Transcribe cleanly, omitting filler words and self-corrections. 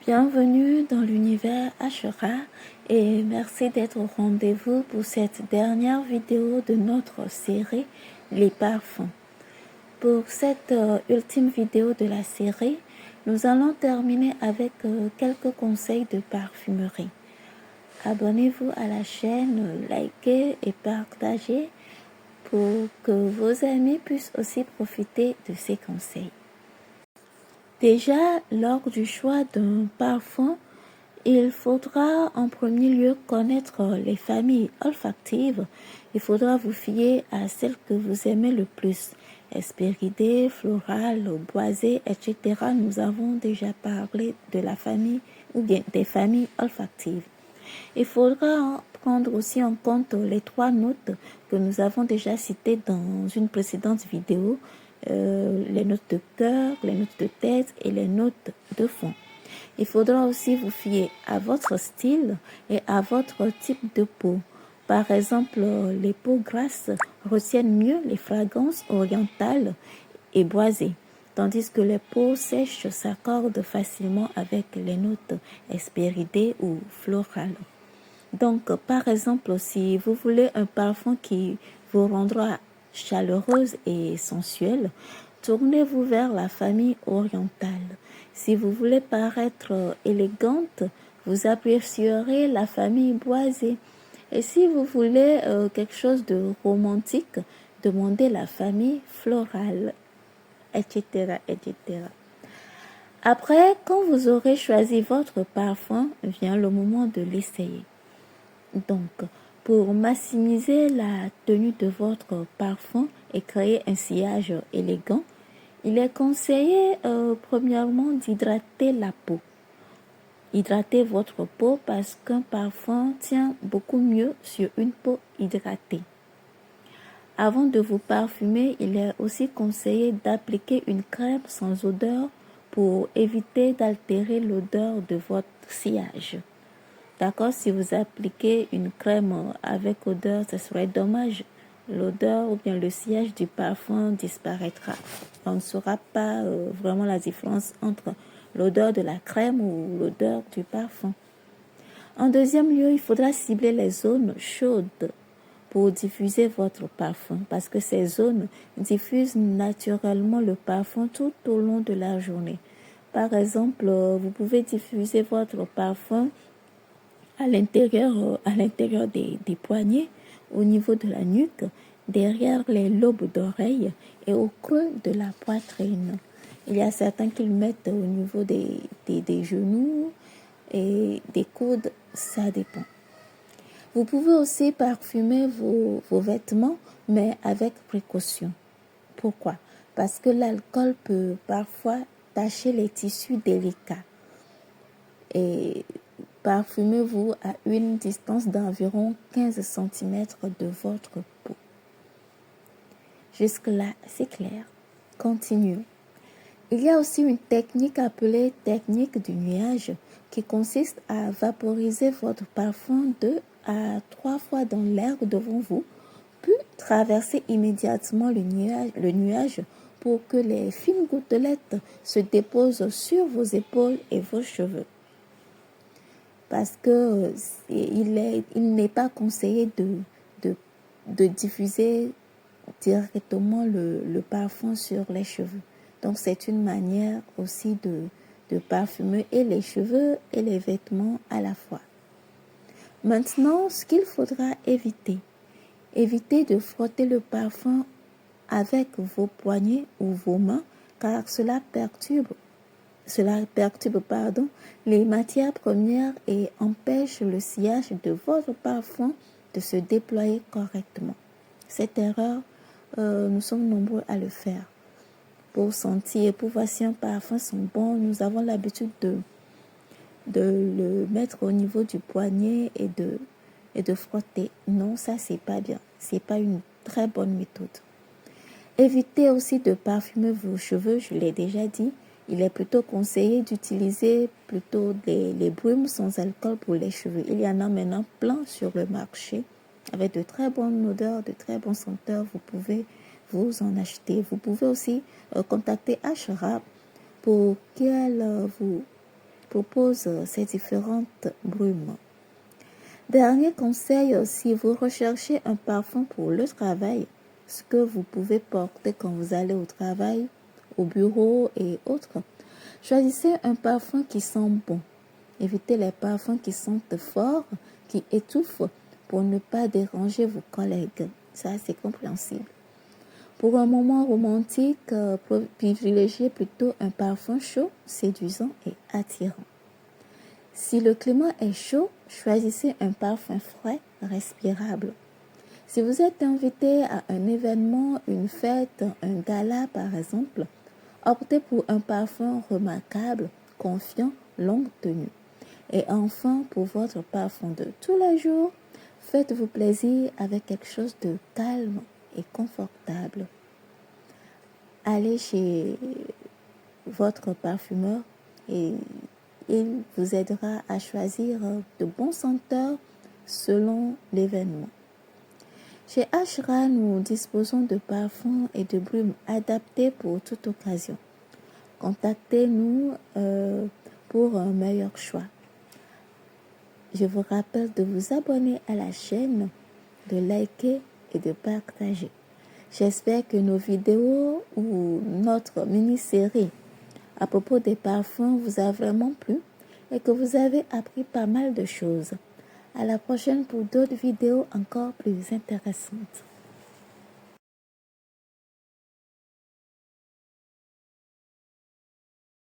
Bienvenue dans l'univers Ashura et merci d'être au rendez-vous pour cette dernière vidéo de notre série Les parfums. Pour cette ultime vidéo de la série, nous allons terminer avec quelques conseils de parfumerie. Abonnez-vous à la chaîne, likez et partagez pour que vos amis puissent aussi profiter de ces conseils. Déjà, lors du choix d'un parfum, il faudra en premier lieu connaître les familles olfactives. Il faudra vous fier à celles que vous aimez le plus. Hespéridées, florales, boisées, etc. Nous avons déjà parlé de la famille ou bien des familles olfactives. Il faudra prendre aussi en compte les 3 notes que nous avons déjà citées dans une précédente vidéo. Les notes de cœur, les notes de tête et les notes de fond. Il faudra aussi vous fier à votre style et à votre type de peau. Par exemple, les peaux grasses retiennent mieux les fragrances orientales et boisées, tandis que les peaux sèches s'accordent facilement avec les notes hespéridées ou florales. Donc, par exemple, si vous voulez un parfum qui vous rendra chaleureuse et sensuelle, tournez-vous vers la famille orientale. Si vous voulez paraître élégante, vous apprécierez la famille boisée. Et si vous voulez quelque chose de romantique, demandez la famille florale, etc., etc. Après, quand vous aurez choisi votre parfum, vient le moment de l'essayer. Donc, pour maximiser la tenue de votre parfum et créer un sillage élégant, il est conseillé premièrement d'hydrater la peau. Hydratez votre peau parce qu'un parfum tient beaucoup mieux sur une peau hydratée. Avant de vous parfumer, il est aussi conseillé d'appliquer une crème sans odeur pour éviter d'altérer l'odeur de votre sillage. D'accord, si vous appliquez une crème avec odeur, ce serait dommage. L'odeur ou bien le sillage du parfum disparaîtra. On ne saura pas vraiment la différence entre l'odeur de la crème ou l'odeur du parfum. En deuxième lieu, il faudra cibler les zones chaudes pour diffuser votre parfum parce que ces zones diffusent naturellement le parfum tout au long de la journée. Par exemple, vous pouvez diffuser votre parfum à l'intérieur des poignets, au niveau de la nuque, derrière les lobes d'oreilles et au creux de la poitrine. Il y a certains qui le mettent au niveau des genoux et des coudes, ça dépend. Vous pouvez aussi parfumer vos vêtements, mais avec précaution. Pourquoi? Parce que l'alcool peut parfois tacher les tissus délicats. Et parfumez-vous à une distance d'environ 15 cm de votre peau. Jusque-là, c'est clair. Continuons. Il y a aussi une technique appelée technique du nuage qui consiste à vaporiser votre parfum 2 à 3 fois dans l'air devant vous, puis traverser immédiatement le nuage pour que les fines gouttelettes se déposent sur vos épaules et vos cheveux. Parce que il n'est pas conseillé de diffuser directement le parfum sur les cheveux. Donc, c'est une manière aussi de parfumer et les cheveux et les vêtements à la fois. Maintenant, ce qu'il faudra éviter. Évitez de frotter le parfum avec vos poignets ou vos mains, car cela perturbe les matières premières et empêche le sillage de votre parfum de se déployer correctement. Cette erreur, nous sommes nombreux à le faire. Pour sentir, pour voir si un parfum sent bon, nous avons l'habitude de le mettre au niveau du poignet et de frotter. Non, ça c'est pas bien. C'est pas une très bonne méthode. Évitez aussi de parfumer vos cheveux, je l'ai déjà dit. Il est plutôt conseillé d'utiliser plutôt les brumes sans alcool pour les cheveux. Il y en a maintenant plein sur le marché avec de très bonnes odeurs, de très bons senteurs. Vous pouvez vous en acheter. Vous pouvez aussi contacter Ashura pour qu'elle vous propose ces différentes brumes. Dernier conseil, si vous recherchez un parfum pour le travail, ce que vous pouvez porter quand vous allez au travail, au bureau et autres, choisissez un parfum qui sent bon. Évitez les parfums qui sentent fort, qui étouffent pour ne pas déranger vos collègues. Ça, c'est compréhensible. Pour un moment romantique, privilégiez plutôt un parfum chaud, séduisant et attirant. Si le climat est chaud, choisissez un parfum frais, respirable. Si vous êtes invité à un événement, une fête, un gala par exemple, optez pour un parfum remarquable, confiant, longue tenue. Et enfin, pour votre parfum de tous les jours, faites-vous plaisir avec quelque chose de calme et confortable. Allez chez votre parfumeur et il vous aidera à choisir de bons senteurs selon l'événement. Chez Ashra, nous disposons de parfums et de brumes adaptés pour toute occasion. Contactez-nous pour un meilleur choix. Je vous rappelle de vous abonner à la chaîne, de liker et de partager. J'espère que nos vidéos ou notre mini-série à propos des parfums vous a vraiment plu et que vous avez appris pas mal de choses. À la prochaine pour d'autres vidéos encore plus intéressantes.